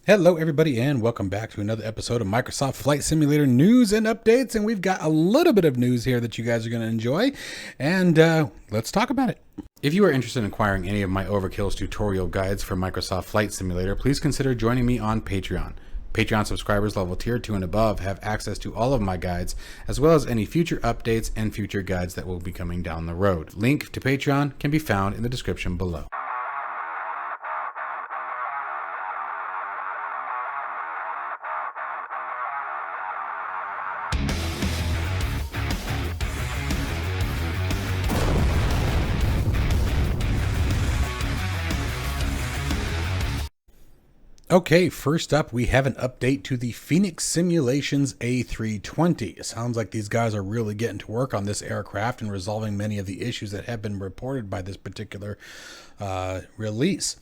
Hello, everybody, and welcome back to another episode of Microsoft Flight Simulator news and updates. And we've got a little bit of news here that you guys are going to enjoy, and let's talk about it. If you are interested in acquiring any of my Overkills tutorial guides for Microsoft Flight Simulator, please consider joining me on Patreon. Patreon subscribers level tier 2 and above have access to all of my guides, as well as any future updates and future guides that will be coming down the road. Link to Patreon can be found in the description below. Okay, first up, we have an update to the Phoenix Simulations A320. It sounds like these guys are really getting to work on this aircraft and resolving many of the issues that have been reported by this particular release.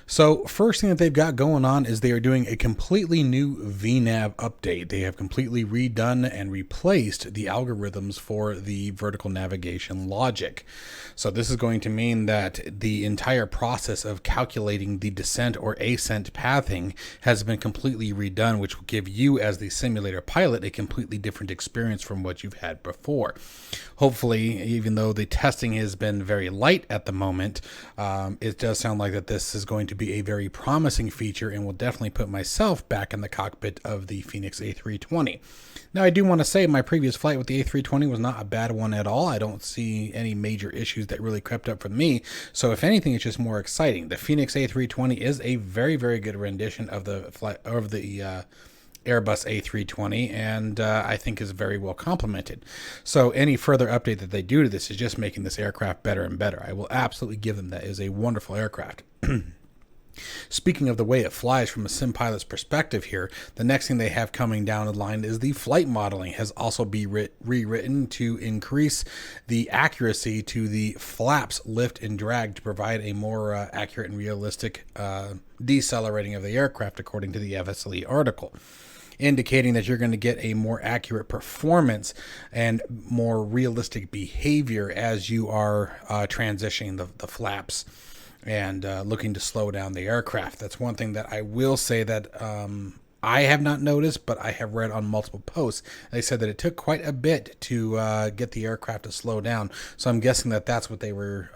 So first thing that they've got going on is they are doing a completely new V-Nav update. They have completely redone and replaced the algorithms for the vertical navigation logic. So this is going to mean that the entire process of calculating the descent or ascent pathing has been completely redone, which will give you as the simulator pilot a completely different experience from what you've had before. Hopefully, even though the testing has been very light at the moment, it does sound like that this is going to be a very promising feature and will definitely put myself back in the cockpit of the Phoenix A320. Now, I do want to say my previous flight with the A320 was not a bad one at all. I don't see any major issues that really crept up for me. So if anything, it's just more exciting. The Phoenix A320 is a very, very good rendition of the Airbus A320, and I think is very well complemented. So any further update that they do to this is just making this aircraft better and better. I will absolutely give them that. It is a wonderful aircraft. Speaking of the way it flies from a sim pilot's perspective here, the next thing they have coming down the line is the flight modeling has also been rewritten to increase the accuracy to the flaps lift and drag to provide a more accurate and realistic decelerating of the aircraft, according to the FSLE article, indicating that you're going to get a more accurate performance and more realistic behavior as you are transitioning the flaps and looking to slow down the aircraft. That's one thing that I will say that I have not noticed, but I have read on multiple posts. They said that it took quite a bit to get the aircraft to slow down. So I'm guessing that that's what they were,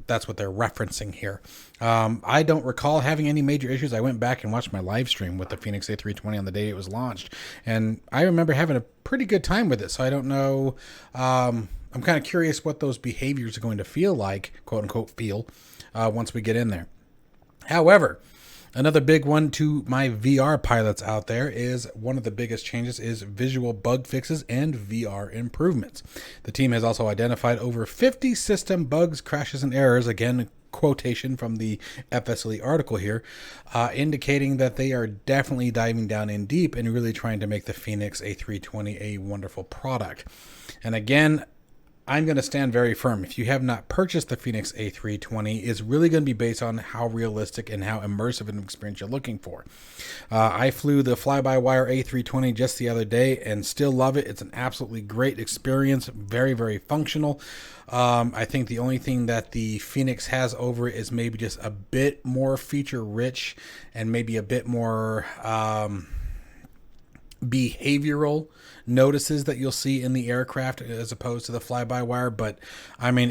that's what they're referencing here. I don't recall having any major issues. I went back and watched my live stream with the Phoenix A320 on the day it was launched, and I remember having a pretty good time with it. So I don't know. I'm kind of curious what those behaviors are going to feel like, quote unquote, once we get in there. However, another big one to my VR pilots out there is one of the biggest changes is visual bug fixes and VR improvements. The team has also identified over 50 system bugs, crashes, and errors, again, quotation from the FSLE article here, indicating that they are definitely diving down in deep and really trying to make the Phoenix A320 a wonderful product. And again, I'm going to stand very firm. If you have not purchased the Phoenix A320, it's really going to be based on how realistic and how immersive an experience you're looking for. I flew the Flybywire A320 just the other day and still love it. It's an absolutely great experience. Very, very functional. I think the only thing that the Phoenix has over it is maybe just a bit more feature rich and maybe a bit more behavioral notices that you'll see in the aircraft as opposed to the fly-by-wire. But I mean,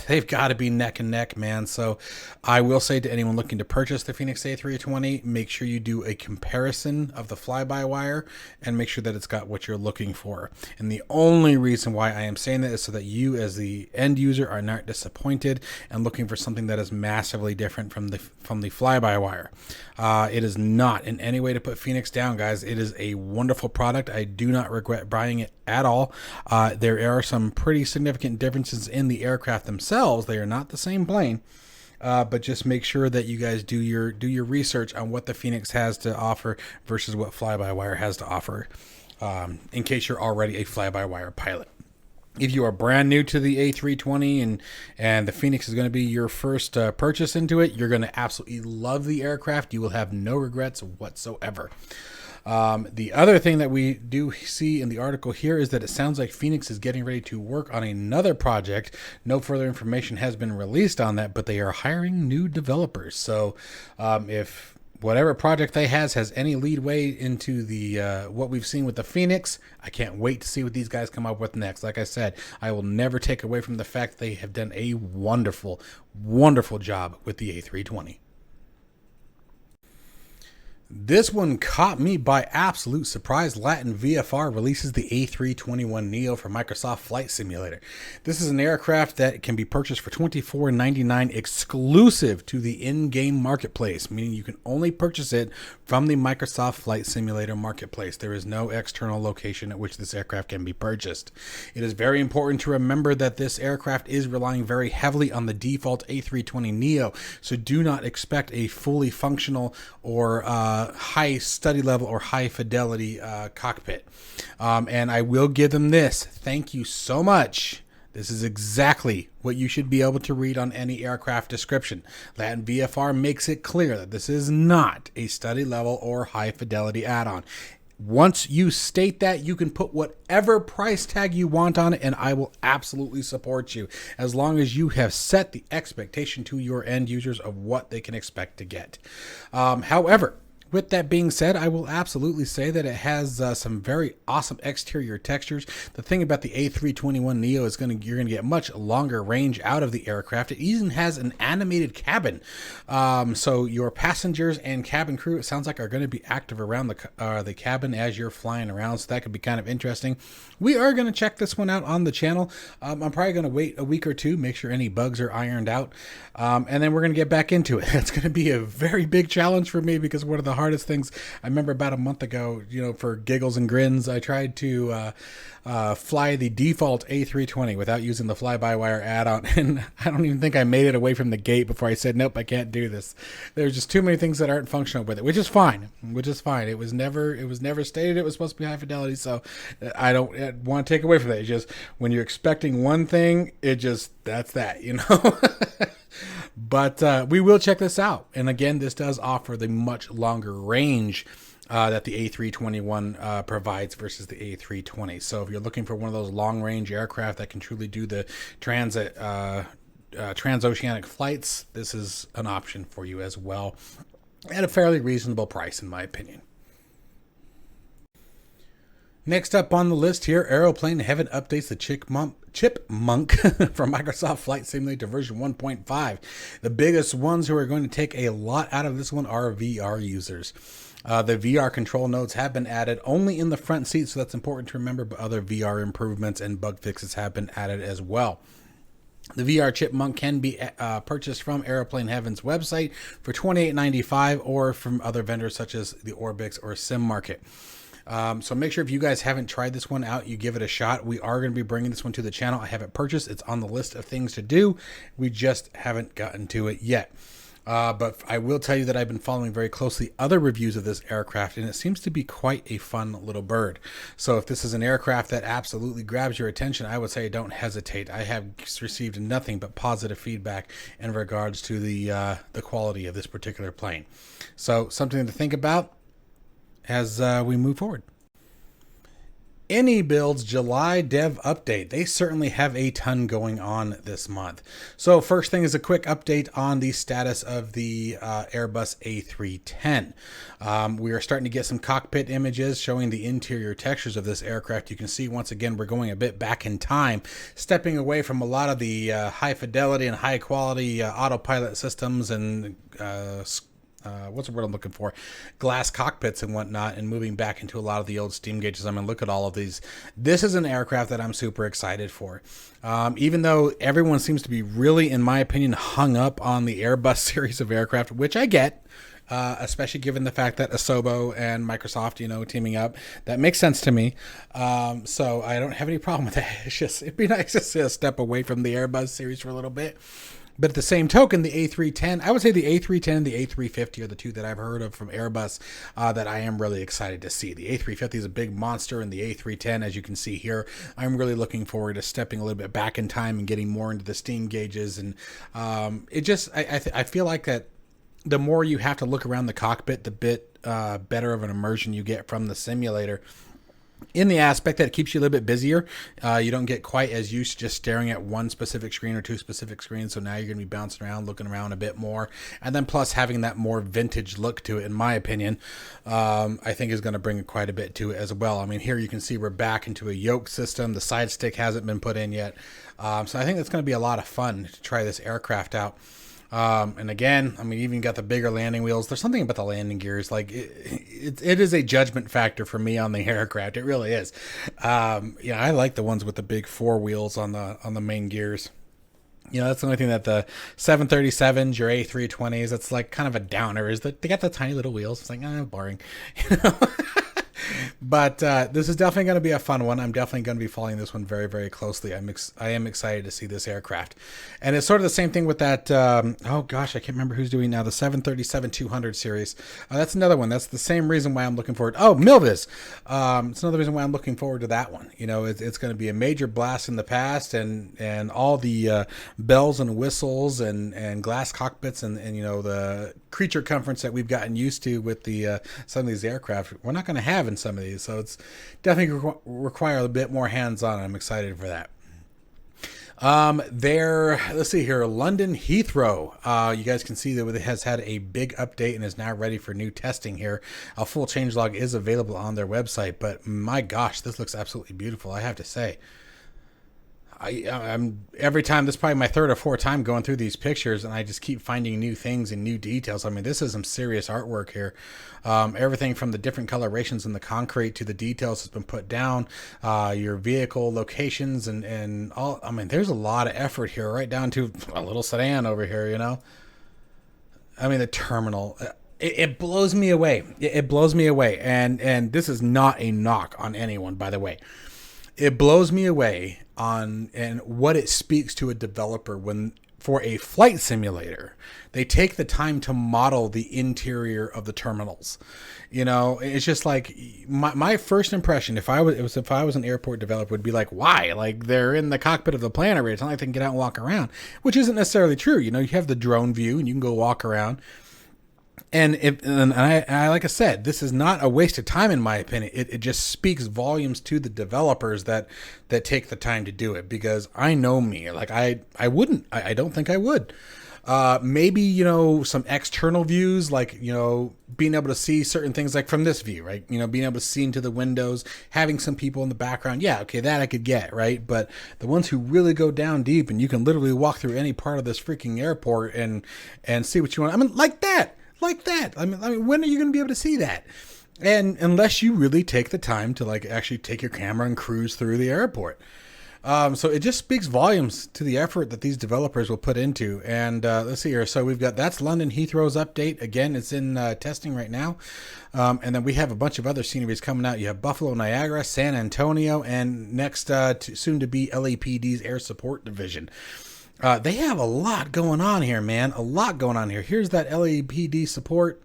they've got to be neck and neck, man. So I will say to anyone looking to purchase the Phoenix A320, make sure you do a comparison of the fly-by-wire and make sure that it's got what you're looking for. And the only reason why I am saying that is so that you as the end user are not disappointed and looking for something that is massively different from the fly-by-wire. It is not in any way to put Phoenix down, guys. It is a wonderful product. I do not regret buying it at all. There are some pretty significant differences in the aircraft themselves. They are not the same plane, but just make sure that you guys do your research on what the Phoenix has to offer versus what Fly-by-Wire has to offer, in case you're already a Fly-by-Wire pilot. If you are brand new to the A320 and the Phoenix is going to be your first purchase into it, you're going to absolutely love the aircraft. You will have no regrets whatsoever. The other thing that we do see in the article here is that it sounds like Phoenix is getting ready to work on another project. No further information has been released on that, but they are hiring new developers. So if whatever project they has any leadway into the what we've seen with the Phoenix. I can't wait to see what these guys come up with next. Like I said, I will never take away from the fact they have done a wonderful, wonderful job with the A320. This one caught me by absolute surprise. Latin VFR releases the A321neo for Microsoft Flight Simulator. This is an aircraft that can be purchased for $24.99 exclusive to the in-game marketplace, meaning you can only purchase it from the Microsoft Flight Simulator marketplace. There is no external location at which this aircraft can be purchased. It is very important to remember that this aircraft is relying very heavily on the default A320neo, so do not expect a fully functional or high study level or high fidelity cockpit. And I will give them this. Thank you so much. This is exactly what you should be able to read on any aircraft description. Latin VFR makes it clear that this is not a study level or high fidelity add-on. Once you state that, you can put whatever price tag you want on it, and I will absolutely support you as long as you have set the expectation to your end users of what they can expect to get. However, with that being said, I will absolutely say that it has some very awesome exterior textures. The thing about the A321neo is you're gonna get much longer range out of the aircraft. It even has an animated cabin, so your passengers and cabin crew, it sounds like, are going to be active around the cabin as you're flying around. So that could be kind of interesting. We are going to check this one out on the channel. I'm probably going to wait a week or two, make sure any bugs are ironed out, and then we're going to get back into it. It's going to be a very big challenge for me because one of the hardest things I remember about a month ago, for giggles and grins, I tried to fly the default A320 without using the Flybywire add-on, and I don't even think I made it away from the gate before I said, nope, I can't do this. There's just too many things that aren't functional with it, which is fine. It was never stated it was supposed to be high fidelity, so I don't want to take away from that. It's just when you're expecting one thing, that's that. But we will check this out. And again, this does offer the much longer range that the A321 provides versus the A320. So if you're looking for one of those long-range aircraft that can truly do the transoceanic flights, this is an option for you as well at a fairly reasonable price, in my opinion. Next up on the list here, Aeroplane Heaven updates the Chipmunk from Microsoft Flight Simulator version 1.5. The biggest ones who are going to take a lot out of this one are VR users. The VR control nodes have been added only in the front seat, so that's important to remember, but other VR improvements and bug fixes have been added as well. The VR Chipmunk can be purchased from Aeroplane Heaven's website for $28.95 or from other vendors such as the Orbix or SimMarket. So make sure if you guys haven't tried this one out, you give it a shot. We are going to be bringing this one to the channel. I have it purchased. It's on the list of things to do. We just haven't gotten to it yet. But I will tell you that I've been following very closely other reviews of this aircraft, and it seems to be quite a fun little bird. So if this is an aircraft that absolutely grabs your attention, I would say don't hesitate. I have received nothing but positive feedback in regards to the quality of this particular plane. So something to think about as we move forward. AnyBuild's July dev update. They certainly have a ton going on this month. So first thing is a quick update on the status of the Airbus A310. We are starting to get some cockpit images showing the interior textures of this aircraft. You can see once again we're going a bit back in time, stepping away from a lot of the high fidelity and high quality autopilot systems and what's the word I'm looking for? Glass cockpits and whatnot, and moving back into a lot of the old steam gauges. I mean, look at all of these. This is an aircraft that I'm super excited for. Even though everyone seems to be really, in my opinion, hung up on the Airbus series of aircraft, which I get, especially given the fact that Asobo and Microsoft, teaming up. That makes sense to me. So I don't have any problem with that. It'd be nice to see a step away from the Airbus series for a little bit. But at the same token, the A310, I would say the A310 and the A350 are the two that I've heard of from Airbus that I am really excited to see. The A350 is a big monster, and the A310, as you can see here, I'm really looking forward to stepping a little bit back in time and getting more into the steam gauges. And I feel like that the more you have to look around the cockpit, the bit better of an immersion you get from the simulator. in the aspect that it keeps you a little bit busier. You don't get quite as used to just staring at one specific screen or two specific screens. So now you're going to be bouncing around, looking around a bit more. And then plus having that more vintage look to it, in my opinion, I think is going to bring quite a bit to it as well. I mean, here you can see we're back into a yoke system. The side stick hasn't been put in yet. So I think it's going to be a lot of fun to try this aircraft out. And again, I mean, even got the bigger landing wheels. There's something about the landing gears. Like it is a judgment factor for me on the aircraft. It really is. I like the ones with the big four wheels on the main gears. That's the only thing that the 737s, your A320s, that's like kind of a downer, is that they got the tiny little wheels. It's like, boring. But this is definitely going to be a fun one. I'm definitely going to be following this one very, very closely. I am excited to see this aircraft. And it's sort of the same thing with that, I can't remember who's doing now, the 737-200 series. That's another one. That's the same reason why I'm looking forward. Oh, Milviz. It's another reason why I'm looking forward to that one. It's going to be a major blast in the past, and all the bells and whistles and glass cockpits and the creature comforts that we've gotten used to with the some of these aircraft, we're not going to have in some of these. So it's definitely require a bit more hands-on. I'm excited for that. Let's see here, London Heathrow. You guys can see that it has had a big update and is now ready for new testing here. A full changelog is available on their website, but my gosh, this looks absolutely beautiful, I have to say. I'm every time, this is probably my third or fourth time going through these pictures, and I just keep finding new things and new details. I mean, this is some serious artwork here. Everything from the different colorations in the concrete to the details has been put down, your vehicle locations and all. I mean, there's a lot of effort here, right down to a little sedan over here, I mean, the terminal, it blows me away. It blows me away. And this is not a knock on anyone, by the way. It blows me away on and what it speaks to a developer when, for a flight simulator, they take the time to model the interior of the terminals. It's just like my first impression, if I was an airport developer, would be like, why? Like, they're in the cockpit of the plane already. It's not like they can get out and walk around, which isn't necessarily true. You have the drone view and you can go walk around. And I like I said, this is not a waste of time in my opinion. It just speaks volumes to the developers that take the time to do it, because I know me, like I don't think I would. Maybe, some external views, like, being able to see certain things like from this view, right? Being able to see into the windows, having some people in the background. Yeah, okay, that I could get, right? But the ones who really go down deep and you can literally walk through any part of this freaking airport and see what you want. I mean, like that. I mean, when are you going to be able to see that? And unless you really take the time to actually take your camera and cruise through the airport. So it just speaks volumes to the effort that these developers will put into. And let's see here. So that's London Heathrow's update. Again, it's in testing right now. And then we have a bunch of other sceneries coming out. You have Buffalo, Niagara, San Antonio, and next soon to be LAPD's Air Support Division. They have a lot going on here, man. A lot going on here. Here's that LAPD support.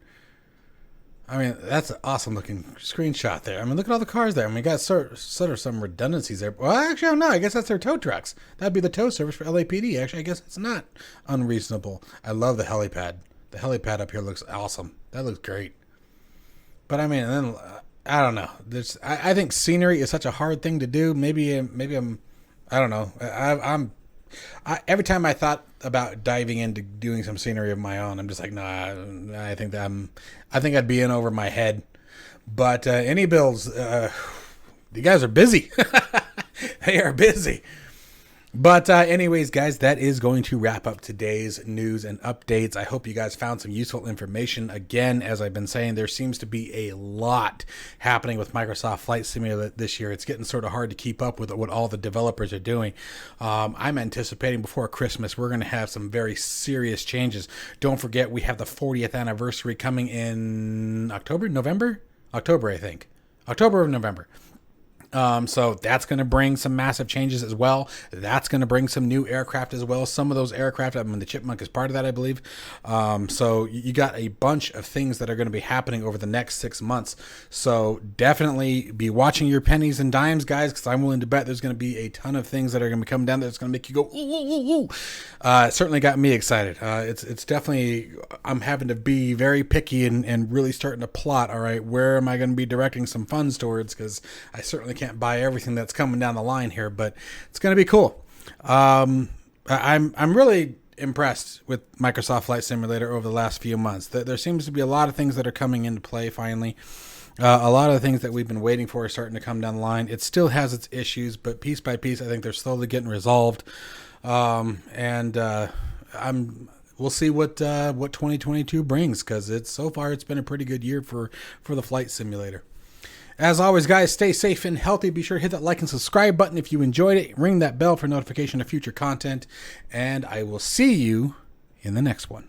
I mean, that's an awesome looking screenshot there. I mean, look at all the cars there. I mean, we got sort of some redundancies there. Well, actually, I don't know. I guess that's their tow trucks. That'd be the tow service for LAPD. Actually, I guess it's not unreasonable. I love the helipad. The helipad up here looks awesome. That looks great. But I mean, then I don't know. I think scenery is such a hard thing to do. Maybe I'm. I don't know. Every time I thought about diving into doing some scenery of my own, I'm just like, nah. I think I'd be in over my head. But any builds, you guys are busy. They are busy. But anyways, guys, that is going to wrap up today's news and updates. I hope you guys found some useful information. Again, as I've been saying, there seems to be a lot happening with Microsoft Flight Simulator this year. It's getting sort of hard to keep up with what all the developers are doing. I'm anticipating before Christmas, we're going to have some very serious changes. Don't forget, we have the 40th anniversary coming in October, I think. October or November. So that's going to bring some massive changes as well. That's going to bring some new aircraft as well. Some of those aircraft, I mean, the Chipmunk is part of that, I believe. So you got a bunch of things that are going to be happening over the next 6 months. So definitely be watching your pennies and dimes, guys, because I'm willing to bet there's going to be a ton of things that are going to be coming down that's going to make you go, ooh, ooh, ooh, ooh. It certainly got me excited. It's definitely, I'm having to be very picky and really starting to plot, all right, where am I going to be directing some funds towards, because I certainly can't buy everything that's coming down the line here, but it's going to be cool. I'm really impressed with Microsoft Flight Simulator over the last few months. There seems to be a lot of things that are coming into play finally. A lot of the things that we've been waiting for are starting to come down the line. It still has its issues, but piece by piece, I think they're slowly getting resolved. We'll see what 2022 brings, because so far it's been a pretty good year for the Flight Simulator. As always, guys, stay safe and healthy. Be sure to hit that like and subscribe button if you enjoyed it. Ring that bell for notification of future content. And I will see you in the next one.